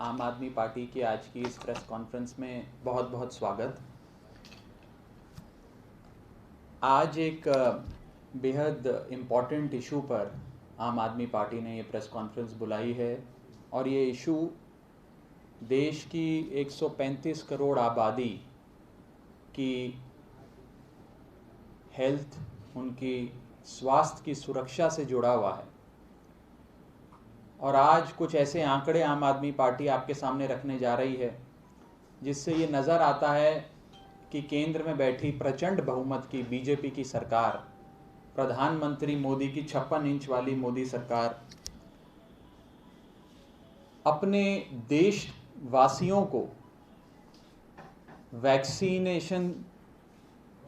आम आदमी पार्टी की आज की इस प्रेस कॉन्फ्रेंस में बहुत बहुत स्वागत। आज एक बेहद इम्पॉर्टेंट इशू पर आम आदमी पार्टी ने ये प्रेस कॉन्फ्रेंस बुलाई है और ये इशू देश की 135 करोड़ आबादी की हेल्थ, उनकी स्वास्थ्य की सुरक्षा से जुड़ा हुआ है। और आज कुछ ऐसे आंकड़े आम आदमी पार्टी आपके सामने रखने जा रही है जिससे ये नज़र आता है कि केंद्र में बैठी प्रचंड बहुमत की बीजेपी की सरकार, प्रधानमंत्री मोदी की 56 इंच वाली मोदी सरकार अपने देशवासियों को वैक्सीनेशन,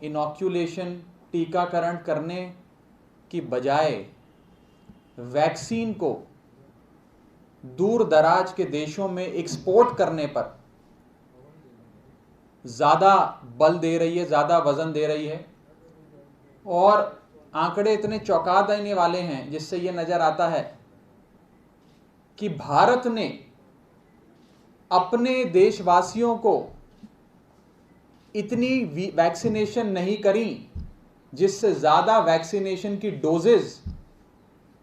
इनॉक्यूलेशन, टीकाकरण करने की बजाय वैक्सीन को दूर दराज के देशों में एक्सपोर्ट करने पर ज़्यादा बल दे रही है, ज़्यादा वजन दे रही है। और आंकड़े इतने चौंका देने वाले हैं जिससे ये नज़र आता है कि भारत ने अपने देशवासियों को इतनी वैक्सीनेशन नहीं करी जिससे ज़्यादा वैक्सीनेशन की डोजेज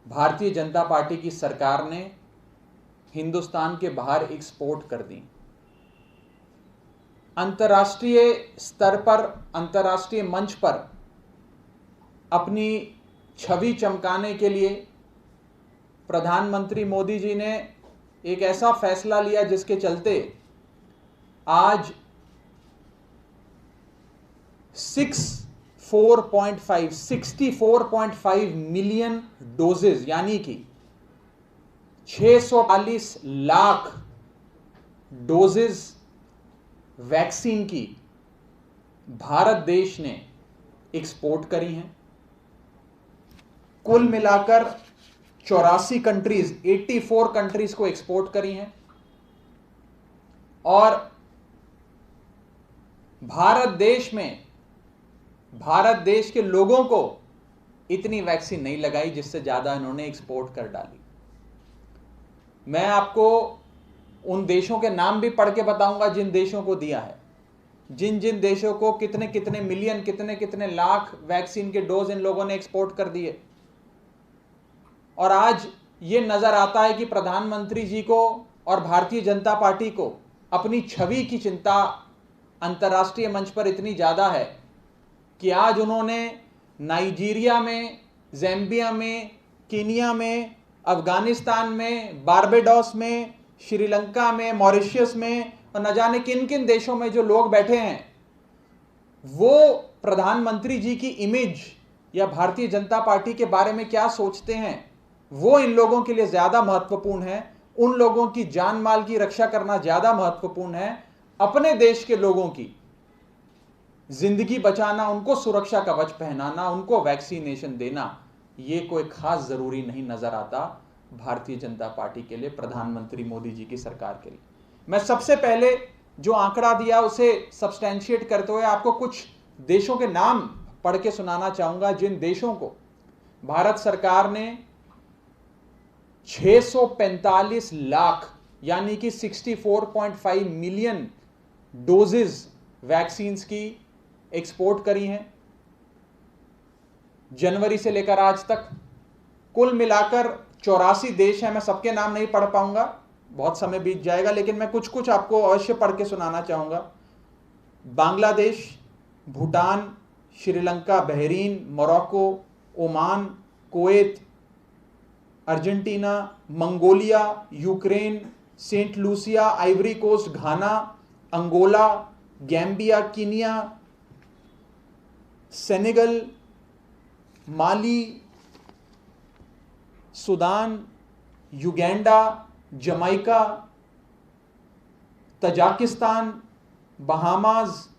भारतीय जनता पार्टी की सरकार ने हिंदुस्तान के बाहर एक्सपोर्ट कर दी। अंतर्राष्ट्रीय स्तर पर, अंतर्राष्ट्रीय मंच पर अपनी छवि चमकाने के लिए प्रधानमंत्री मोदी जी ने एक ऐसा फैसला लिया जिसके चलते आज 64.5 मिलियन डोजेज यानी कि 640 लाख डोजेज वैक्सीन की भारत देश ने एक्सपोर्ट करी हैं। कुल मिलाकर 84 कंट्रीज, 84 कंट्रीज को एक्सपोर्ट करी हैं। और भारत देश के लोगों को इतनी वैक्सीन नहीं लगाई जिससे ज्यादा इन्होंने एक्सपोर्ट कर डाली। मैं आपको उन देशों के नाम भी पढ़ के बताऊंगा जिन देशों को दिया है, जिन जिन देशों को कितने कितने मिलियन, कितने कितने लाख वैक्सीन के डोज इन लोगों ने एक्सपोर्ट कर दिए। और आज ये नजर आता है कि प्रधानमंत्री जी को और भारतीय जनता पार्टी को अपनी छवि की चिंता अंतर्राष्ट्रीय मंच पर इतनी ज्यादा है कि आज उन्होंने नाइजीरिया में, ज़ैम्बिया में, कीनिया में, अफगानिस्तान में, बारबेडोस में, श्रीलंका में, मॉरिशस में और न जाने किन किन देशों में जो लोग बैठे हैं वो प्रधानमंत्री जी की इमेज या भारतीय जनता पार्टी के बारे में क्या सोचते हैं वो इन लोगों के लिए ज्यादा महत्वपूर्ण है। उन लोगों की जान माल की रक्षा करना ज्यादा महत्वपूर्ण है। अपने देश के लोगों की जिंदगी बचाना, उनको सुरक्षा कवच पहनाना, उनको वैक्सीनेशन देना, ये कोई खास जरूरी नहीं नजर आता भारतीय जनता पार्टी के लिए, प्रधानमंत्री मोदी जी की सरकार के लिए। मैं सबसे पहले जो आंकड़ा दिया उसे सब्सटेंशिएट करते हुए आपको कुछ देशों के नाम पढ़ के सुनाना चाहूंगा जिन देशों को भारत सरकार ने 645 लाख यानी कि 64.5 मिलियन डोजेज वैक्सीन्स की एक्सपोर्ट करी हैं जनवरी से लेकर आज तक। कुल मिलाकर 84 देश हैं। मैं सबके नाम नहीं पढ़ पाऊंगा, बहुत समय बीत जाएगा, लेकिन मैं कुछ कुछ आपको अवश्य पढ़ के सुनाना चाहूंगा। Bangladesh, Bhutan, Sri Lanka, Bahrain, Morocco, Oman, Kuwait, Argentina, Mongolia, Ukraine, Saint Lucia, Ivory Coast, Ghana, Angola, Gambia, Kenya, Senegal, Mali, Sudan, Uganda, Jamaica, Tajikistan, Bahamas,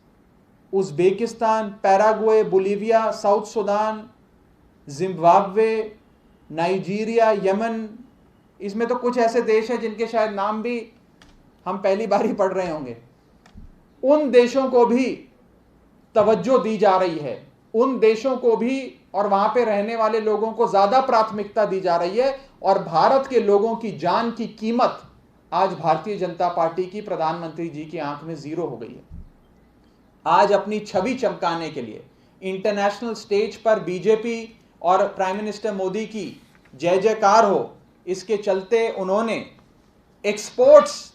Uzbekistan, Paraguay, Bolivia, South Sudan, Zimbabwe, Nigeria, Yemen. इसमें तो कुछ ऐसे देश हैं जिनके शायद नाम भी हम पहली बार ही पढ़ रहे होंगे। उन देशों को भी तवज्जो दी जा रही है, उन देशों को भी और वहां पे रहने वाले लोगों को ज्यादा प्राथमिकता दी जा रही है। और भारत के लोगों की जान की कीमत आज भारतीय जनता पार्टी की, प्रधानमंत्री जी की आंख में जीरो हो गई है। आज अपनी छवि चमकाने के लिए इंटरनेशनल स्टेज पर बीजेपी और प्राइम मिनिस्टर मोदी की जय जयकार हो, इसके चलते उन्होंने एक्सपोर्ट्स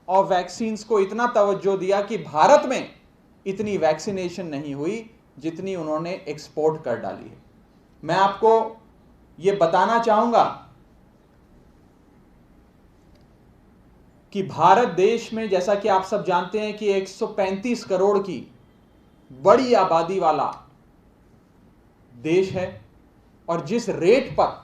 ऑफ वैक्सीन्स को इतना तवज्जो दिया कि भारत में इतनी वैक्सीनेशन नहीं हुई जितनी उन्होंने एक्सपोर्ट कर डाली है। मैं आपको यह बताना चाहूंगा कि भारत देश में, जैसा कि आप सब जानते हैं कि 135 करोड़ की बड़ी आबादी वाला देश है, और जिस रेट पर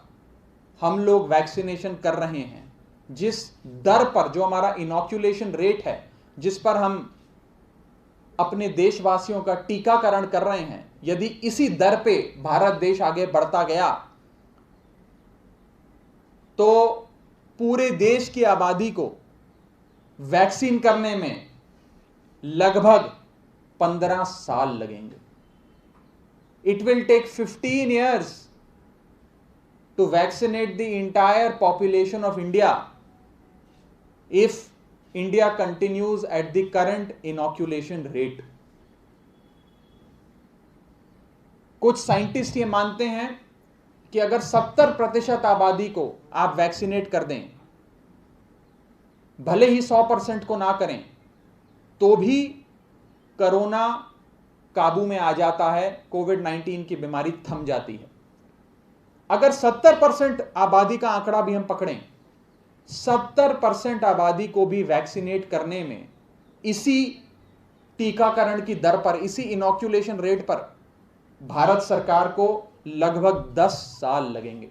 हम लोग वैक्सीनेशन कर रहे हैं, जिस दर पर, जो हमारा इनॉक्यूलेशन रेट है, जिस पर हम अपने देशवासियों का टीकाकरण कर रहे हैं, यदि इसी दर पे भारत देश आगे बढ़ता गया तो पूरे देश की आबादी को वैक्सीन करने में लगभग 15 साल लगेंगे। It will take 15 years to vaccinate the entire population of India if India continues at the current inoculation rate. कुछ साइंटिस्ट ये मानते हैं कि अगर 70% आबादी को आप वैक्सीनेट कर दें, भले ही 100% को ना करें, तो भी कोरोना काबू में आ जाता है, कोविड-19 की बीमारी थम जाती है। अगर 70% आबादी का आंकड़ा भी हम पकड़ें, 70% आबादी को भी वैक्सीनेट करने में इसी टीकाकरण की दर पर, इसी इनॉक्यूलेशन रेट पर भारत सरकार को लगभग 10 साल लगेंगे।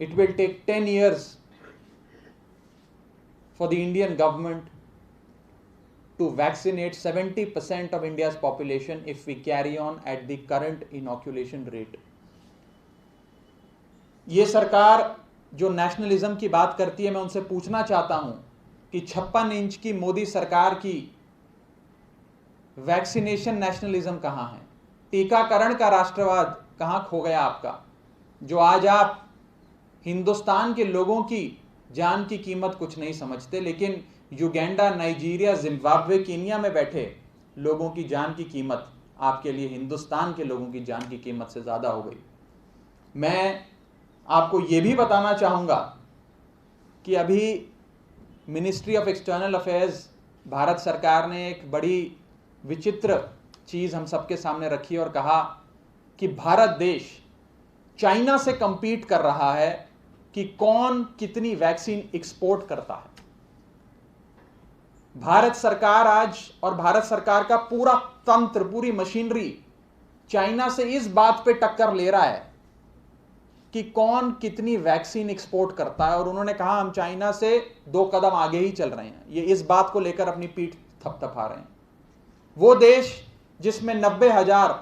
It will take 10 years for the Indian government to vaccinate 70% of India's population if we carry on at the current inoculation rate. ये सरकार जो नेशनलिज्म की बात करती है, मैं उनसे पूछना चाहता हूं कि 56 इंच की मोदी सरकार की वैक्सीनेशन नेशनलिज्म कहां है? टीकाकरण का राष्ट्रवाद कहां खो गया आपका, जो आज आप हिंदुस्तान के लोगों की जान की कीमत कुछ नहीं समझते, लेकिन युगांडा, नाइजीरिया, जिम्बाब्वे, कीनिया में बैठे लोगों की जान की कीमत आपके लिए हिंदुस्तान के लोगों की जान की कीमत से ज्यादा हो गई। मैं आपको यह भी बताना चाहूंगा कि अभी ministry of external affairs, Bharat सरकार ने एक बड़ी विचित्र चीज हम सबके सामने रखी और कहा कि भारत देश चाइना से कंपीट कर रहा है कि कौन कितनी वैक्सीन एक्सपोर्ट करता है। भारत सरकार आज, और भारत सरकार का पूरा तंत्र, पूरी मशीनरी चाइना से इस बात पे टक्कर ले रहा है कि कौन कितनी वैक्सीन एक्सपोर्ट करता है, और उन्होंने कहा हम चाइना से 2 कदम आगे ही चल रहे हैं। ये इस बात को लेकर अपनी पीठ थपथपा रहे हैं। वो देश जिसमें 90,000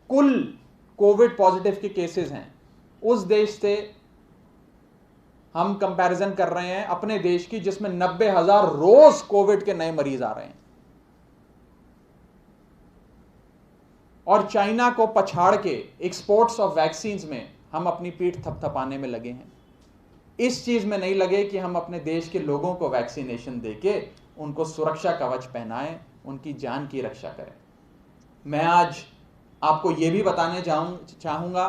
कुल कोविड पॉजिटिव के केसेस हैं, उस देश से हम कंपैरिजन कर रहे हैं अपने देश की, जिसमें 90,000 रोज कोविड के नए मरीज आ रहे हैं, और चाइना को पछाड़ के एक्सपोर्ट्स ऑफ वैक्सीन्स में हम अपनी पीठ थपथपाने में लगे हैं। इस चीज में नहीं लगे कि हम अपने देश के लोगों को वैक्सीनेशन देके उनको सुरक्षा कवच पहनाएं, उनकी जान की रक्षा करें। मैं आज आपको यह भी बताने चाहूंगा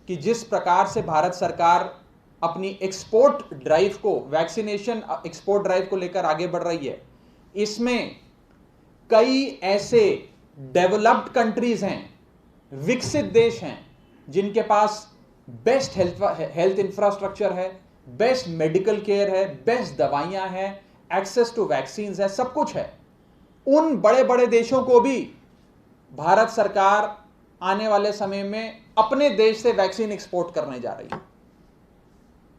कि जिस प्रकार से भारत सरकार अपनी एक्सपोर्ट ड्राइव को, वैक्सीनेशन एक्सपोर्ट ड्राइव को लेकर आगे बढ़ रही है, इसमें कई ऐसे डेवलप्ड कंट्रीज हैं, विकसित देश हैं, जिनके पास बेस्ट हेल्थ इंफ्रास्ट्रक्चर है, बेस्ट मेडिकल केयर है, बेस्ट दवाइयां हैं, एक्सेस टू वैक्सीन्स है, सब कुछ है। उन बड़े बड़े देशों को भी भारत सरकार आने वाले समय में अपने देश से वैक्सीन एक्सपोर्ट करने जा रही है,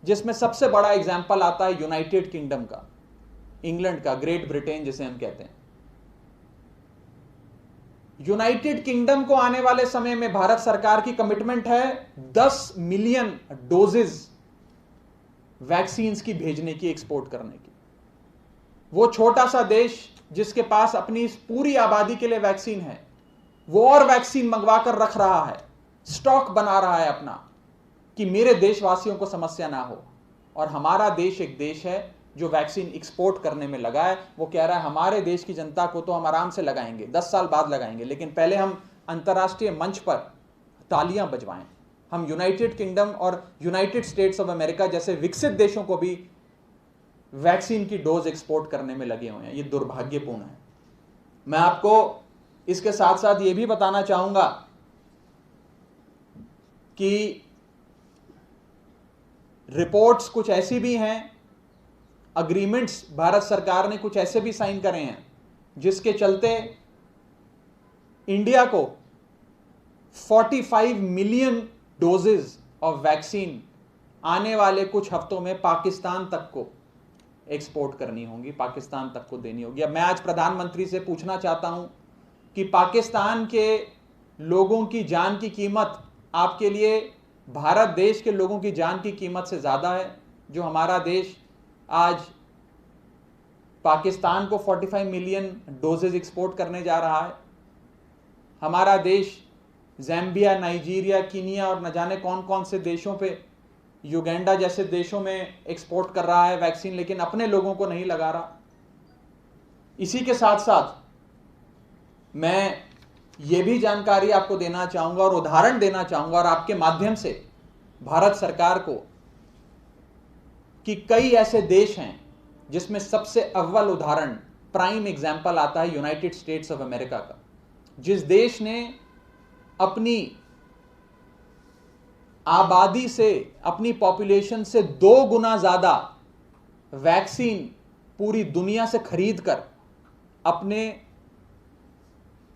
जिसमें सबसे बड़ा एग्जाम्पल आता है यूनाइटेड किंगडम का, इंग्लैंड का, ग्रेट ब्रिटेन जिसे हम कहते हैं। यूनाइटेड किंगडम को आने वाले समय में भारत सरकार की कमिटमेंट है 10 मिलियन डोजेज वैक्सीन्स की भेजने की, एक्सपोर्ट करने की। वो छोटा सा देश जिसके पास अपनी पूरी आबादी के लिए वैक्सीन है, वो और वैक्सीन मंगवा कर रख रहा है, स्टॉक बना रहा है अपना, कि मेरे देशवासियों को समस्या ना हो। और हमारा देश एक देश है जो वैक्सीन एक्सपोर्ट करने में लगा है, वो कह रहा है हमारे देश की जनता को तो हम आराम से लगाएंगे, 10 साल बाद लगाएंगे, लेकिन पहले हम अंतर्राष्ट्रीय मंच पर तालियां बजवाएं। हम यूनाइटेड किंगडम और यूनाइटेड स्टेट्स ऑफ अमेरिका जैसे विकसित देशों को भी वैक्सीन की डोज एक्सपोर्ट करने में लगे हुए हैं। ये दुर्भाग्यपूर्ण है। मैं आपको इसके साथ साथ ये भी बताना चाहूंगा कि रिपोर्ट्स कुछ ऐसी भी हैं, अग्रीमेंट्स भारत सरकार ने कुछ ऐसे भी साइन करे हैं जिसके चलते इंडिया को 45 मिलियन डोजेज ऑफ वैक्सीन आने वाले कुछ हफ्तों में पाकिस्तान तक को एक्सपोर्ट करनी होगी, पाकिस्तान तक को देनी होगी। अब मैं आज प्रधानमंत्री से पूछना चाहता हूं कि पाकिस्तान के लोगों की जान की कीमत आपके लिए भारत देश के लोगों की जान की कीमत से ज्यादा है? जो हमारा देश आज पाकिस्तान को 45 मिलियन डोजेज एक्सपोर्ट करने जा रहा है। हमारा देश ज़ैम्बिया, नाइजीरिया, कीनिया और न जाने कौन कौन से देशों पे, युगांडा जैसे देशों में एक्सपोर्ट कर रहा है वैक्सीन, लेकिन अपने लोगों को नहीं लगा रहा। इसी के साथ साथ मैं ये भी जानकारी आपको देना चाहूंगा और उदाहरण देना चाहूंगा और आपके माध्यम से भारत सरकार को, कि कई ऐसे देश हैं जिसमें सबसे अव्वल उदाहरण, प्राइम एग्जाम्पल आता है यूनाइटेड स्टेट्स ऑफ अमेरिका का, जिस देश ने अपनी आबादी से, अपनी पॉपुलेशन से 2 गुना ज्यादा वैक्सीन पूरी दुनिया से खरीद कर अपने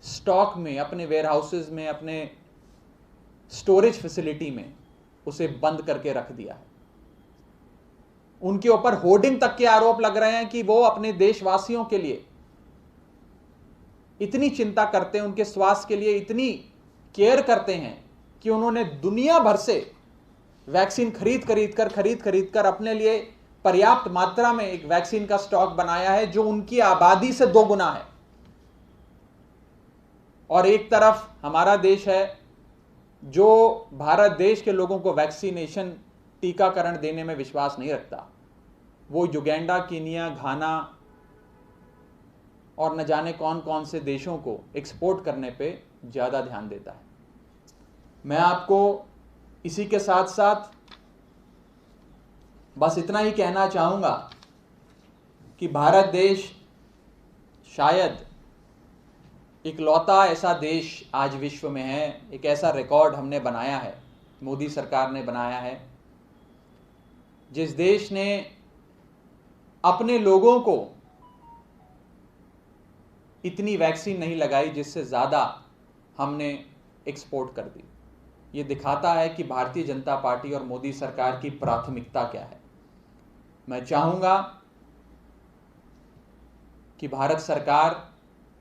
स्टॉक में, अपने वेयरहाउसेस में, अपने स्टोरेज फैसिलिटी में उसे बंद करके रख दिया है। उनके ऊपर होर्डिंग तक के आरोप लग रहे हैं कि वो अपने देशवासियों के लिए इतनी चिंता करते हैं, उनके स्वास्थ्य के लिए इतनी केयर करते हैं कि उन्होंने दुनिया भर से वैक्सीन खरीद कर अपने लिए पर्याप्त मात्रा में एक वैक्सीन का स्टॉक बनाया है जो उनकी आबादी से 2 गुना है। और एक तरफ हमारा देश है जो भारत देश के लोगों को वैक्सीनेशन, टीकाकरण देने में विश्वास नहीं रखता। वो युगांडा, कीनिया, घाना और न जाने कौन कौन से देशों को एक्सपोर्ट करने पे ज्यादा ध्यान देता है। मैं आपको इसी के साथ साथ बस इतना ही कहना चाहूंगा कि भारत देश शायद इकलौता ऐसा देश आज विश्व में है, एक ऐसा रिकॉर्ड हमने बनाया है, मोदी सरकार ने बनाया है, जिस देश ने अपने लोगों को इतनी वैक्सीन नहीं लगाई जिससे ज़्यादा हमने एक्सपोर्ट कर दी। ये दिखाता है कि भारतीय जनता पार्टी और मोदी सरकार की प्राथमिकता क्या है। मैं चाहूँगा कि भारत सरकार,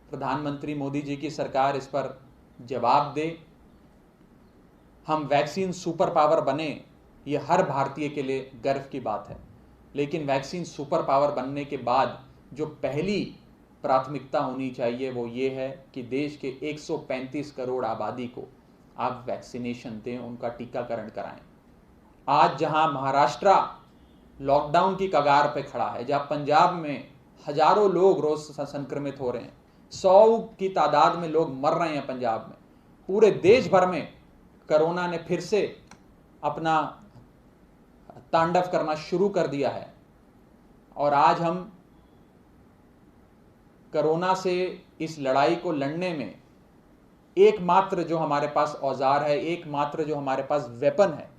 प्रधानमंत्री मोदी जी की सरकार इस पर जवाब दे। हम वैक्सीन सुपर पावर बने, ये हर भारतीय के लिए गर्व की बात है, लेकिन वैक्सीन सुपर पावर बनने के बाद जो पहली प्राथमिकता होनी चाहिए वो ये है कि देश के 135 करोड़ आबादी को आप वैक्सीनेशन दें, उनका टीकाकरण कराएं। आज जहां महाराष्ट्र लॉकडाउन की कगार पे खड़ा है, जहां पंजाब में हजारों लोग रोज संक्रमित हो रहे हैं, 100 की तादाद में लोग मर रहे हैं पंजाब में, पूरे देश भर में कोरोना ने फिर से अपना तांडव करना शुरू कर दिया है। और आज हम कोरोना से इस लड़ाई को लड़ने में एकमात्र जो हमारे पास औजार है, एकमात्र जो हमारे पास वेपन है,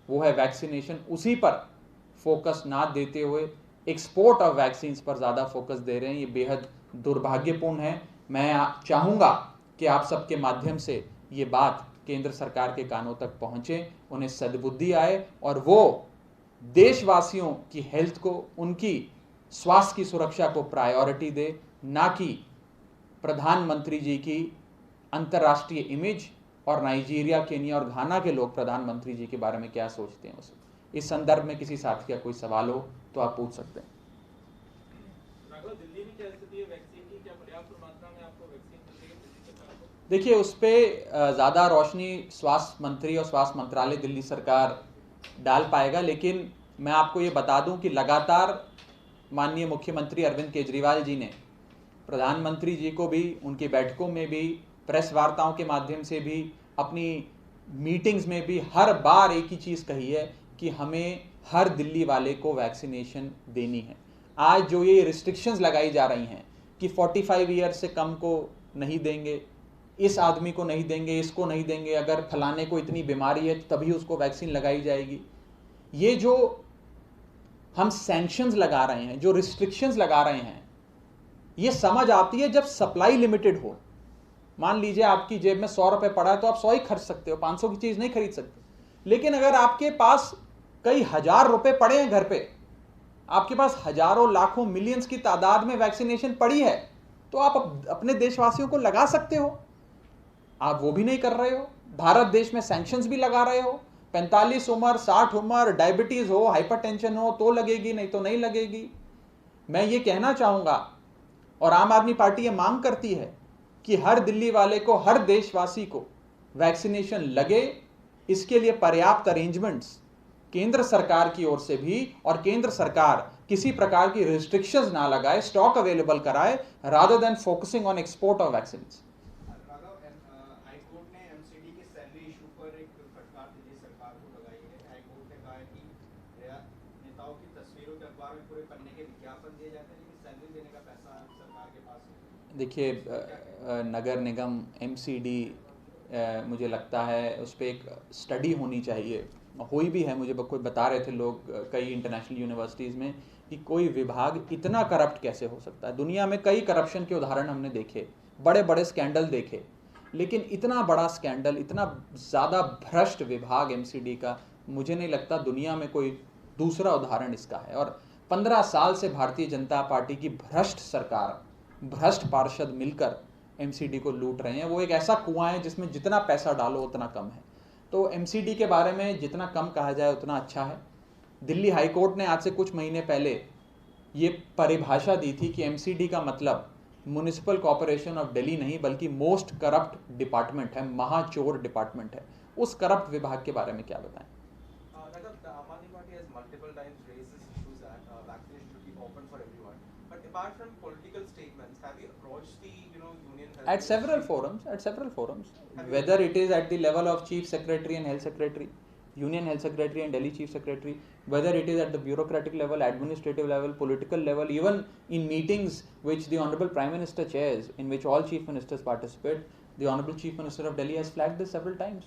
वो है वैक्सीनेशन। उसी पर फोकस ना देते हुए एक्सपोर्ट ऑफ वैक्सीन पर ज़्यादा फोकस दे रहे हैं। ये बेहद दुर्भाग्यपूर्ण है। मैं चाहूँगा कि आप सबके माध्यम से ये बात केंद्र सरकार के कानों तक पहुँचे, उन्हें सद्बुद्धि आए और वो देशवासियों की हेल्थ को, उनकी स्वास्थ्य की सुरक्षा को प्रायोरिटी दे, ना कि प्रधानमंत्री जी की अंतर्राष्ट्रीय इमेज और नाइजीरिया, केनिया और घाना के लोग प्रधानमंत्री जी के बारे में क्या सोचते हैं। इस संदर्भ में किसी साथी का कोई सवाल हो तो आप पूछ सकते हैं। दिल्ली में क्या स्थिति है वैक्सीन की? क्या पर्याप्त मात्रा में आपको वैक्सीन मिल रही है? देखिए, उस पर ज़्यादा रोशनी स्वास्थ्य मंत्री और स्वास्थ्य मंत्रालय, दिल्ली सरकार डाल पाएगा, लेकिन मैं आपको ये बता दूं कि लगातार माननीय मुख्यमंत्री अरविंद केजरीवाल जी ने प्रधानमंत्री जी को भी उनकी बैठकों में भी, प्रेस वार्ताओं के माध्यम से भी, अपनी मीटिंग्स में भी हर बार एक ही चीज़ कही है कि हमें हर दिल्ली वाले को वैक्सीनेशन देनी है। आज जो ये रिस्ट्रिक्शंस लगाई जा रही हैं कि 45 ईयर से कम को नहीं देंगे, इस आदमी को नहीं देंगे, इसको नहीं देंगे, अगर फलाने को इतनी बीमारी है तभी उसको वैक्सीन लगाई जाएगी, ये जो हम सैंक्शंस लगा रहे हैं, जो रिस्ट्रिक्शंस लगा रहे हैं, ये समझ आती है जब सप्लाई लिमिटेड हो। मान लीजिए आपकी जेब में 100 रुपए पड़ा है तो आप 100 ही खर्च सकते हो, 500 की चीज नहीं खरीद सकते। लेकिन अगर आपके पास कई हजार रुपए पड़े हैं घर पे, आपके पास हजारों लाखों मिलियंस की तादाद में वैक्सीनेशन पड़ी है, तो आप अपने देशवासियों को लगा सकते हो। आप वो भी नहीं कर रहे हो। भारत देश में सैंक्शंस भी लगा रहे हो। 45 उम्र, 60 उम्र, डायबिटीज हो, हाइपरटेंशन हो तो लगेगी, नहीं तो नहीं लगेगी। मैं ये कहना चाहूंगा और आम आदमी पार्टी ये मांग करती है कि हर दिल्ली वाले को, हर देशवासी को वैक्सीनेशन लगे। इसके लिए पर्याप्त अरेंजमेंट्स केंद्र सरकार की ओर से भी, और केंद्र सरकार किसी प्रकार की रिस्ट्रिक्शंस ना लगाए, स्टॉक अवेलेबल कराए, rather than focusing on export of vaccine. High court ने एमसीडी के सैलरी इशू पर एक फटकार दिल्ली सरकार को लगाई है। हाईकोर्ट ने कहा है कि नेताओं की तस्वीरों के अखबार में पूरे पन्ने के विज्ञापन दिए जाते हैं, लेकिन सैलरी देने का पैसा सरकार के पास है। देखिए, नगर निगम एमसीडी, मुझे लगता है उस पर एक स्टडी होनी चाहिए, हुई भी है। मुझे कोई बता रहे थे लोग कई इंटरनेशनल यूनिवर्सिटीज़ में कि कोई विभाग इतना करप्ट कैसे हो सकता है। दुनिया में कई करप्शन के उदाहरण हमने देखे, बड़े बड़े स्कैंडल देखे, लेकिन इतना बड़ा स्कैंडल, इतना ज़्यादा भ्रष्ट विभाग एमसीडी का मुझे नहीं लगता दुनिया में कोई दूसरा उदाहरण इसका है। और 15 साल से भारतीय जनता पार्टी की भ्रष्ट सरकार, भ्रष्ट पार्षद मिलकर एमसीडी को लूट रहे हैं। वो एक ऐसा कुआं है जिसमें जितना पैसा डालो उतना कम है। तो एमसीडी के बारे में जितना कम कहा जाए उतना अच्छा है। दिल्ली हाईकोर्ट ने आज से कुछ महीने पहले ये परिभाषा दी थी कि एमसीडी का मतलब म्युनिसिपल कॉर्पोरेशन ऑफ दिल्ली नहीं, बल्कि मोस्ट करप्ट डिपार्टमेंट है, महाचोर डिपार्टमेंट है। उस करप्ट विभाग के बारे में क्या बताएं? Apart from political statements, have you approached the union health At several forums, whether it is at the level of chief secretary and health secretary, union health secretary and Delhi chief secretary, whether it is at the bureaucratic level, administrative level, political level, even in meetings which the honorable prime minister chairs, in which all chief ministers participate, the honorable chief minister of Delhi has flagged this several times,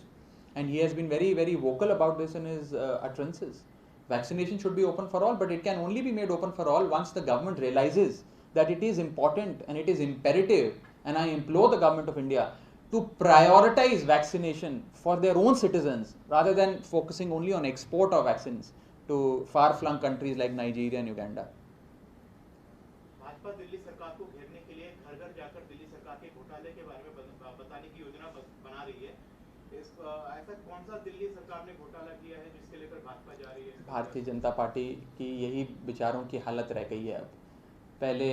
and he has been very, very vocal about this in his utterances. Vaccination should be open for all, but it can only be made open for all once the government realizes that it is important and it is imperative, and I implore the government of India to prioritize vaccination for their own citizens rather than focusing only on export of vaccines to far-flung countries like Nigeria and Uganda. Bhajpa Delhi सरकार को घेरने के लिए घर घर जाकर दिल्ली सरकार के घोटाले के बारे में बताने की योजना बना रही है। ऐसा कौन सा दिल्ली सरकार ने घोटाला किया है जिसके लेकर भाजपा जा रही है? भारतीय जनता पार्टी की यही विचारों की हालत रह गई है। अब पहले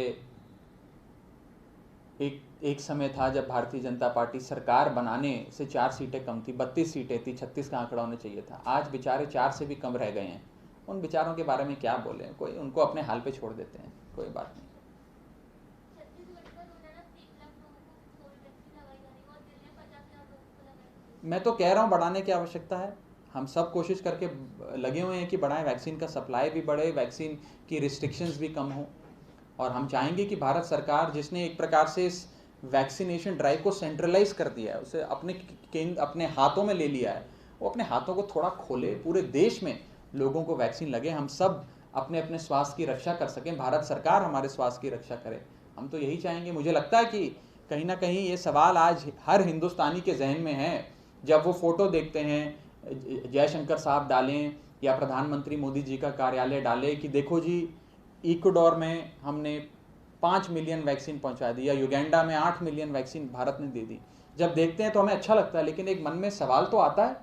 एक समय था जब भारतीय जनता पार्टी सरकार बनाने से 4 सीटें कम थी, 32 सीटें थी, 36 का आंकड़ा होना चाहिए था। आज बेचारे 4 से भी कम रह गए हैं। उन विचारों के बारे में क्या बोले, कोई उनको अपने हाल पे छोड़ देते हैं, कोई बात नहीं। मैं तो कह रहा हूँ बढ़ाने की आवश्यकता है। हम सब कोशिश करके लगे हुए हैं कि बढ़ाएं, वैक्सीन का सप्लाई भी बढ़े, वैक्सीन की रिस्ट्रिक्शंस भी कम हो, और हम चाहेंगे कि भारत सरकार, जिसने एक प्रकार से इस वैक्सीनेशन ड्राइव को सेंट्रलाइज कर दिया है, उसे अपने हाथों में ले लिया है, वो अपने हाथों को थोड़ा खोले, पूरे देश में लोगों को वैक्सीन लगे, हम सब अपने अपने स्वास्थ्य की रक्षा कर सकें, भारत सरकार हमारे स्वास्थ्य की रक्षा करे। हम तो यही चाहेंगे। मुझे लगता है कि कहीं ना कहीं ये सवाल आज हर हिंदुस्तानी के जहन में है। जब वो फोटो देखते हैं, जयशंकर साहब डालें या प्रधानमंत्री मोदी जी का कार्यालय डाले कि देखो जी इक्वाडोर में हमने 5 मिलियन वैक्सीन पहुंचा दी, या युगांडा में 8 मिलियन वैक्सीन भारत ने दे दी, जब देखते हैं तो हमें अच्छा लगता है, लेकिन एक मन में सवाल तो आता है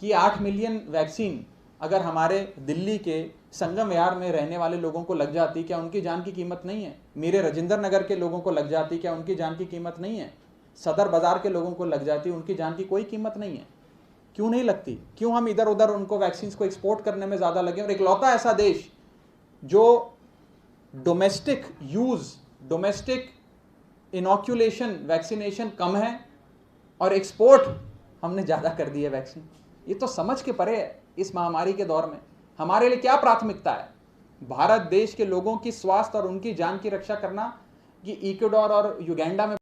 कि 8 मिलियन वैक्सीन अगर हमारे दिल्ली के संगम विहार में रहने वाले लोगों को लग जाती, क्या उनकी जान की कीमत नहीं है? मेरे राजेंद्र नगर के लोगों को लग जाती, क्या उनकी जान की कीमत नहीं है? सदर बाजार के लोगों को लग जाती, उनकी जान की कोई कीमत नहीं है। क्यों नहीं लगती? क्यों हम इधर उधर उनको वैक्सीन को एक्सपोर्ट करने में ज़्यादा लगे? और इकलौता ऐसा देश जो domestic use, domestic inoculation, vaccination कम है और एक्सपोर्ट हमने ज़्यादा कर दी है वैक्सीन। ये तो समझ के परे है। इस महामारी के दौर में हमारे लिए क्या प्राथमिकता है? भारत देश के लोगों की स्वास्थ्य और उनकी जान की रक्षा करना कि इक्वाडोर और युगांडा में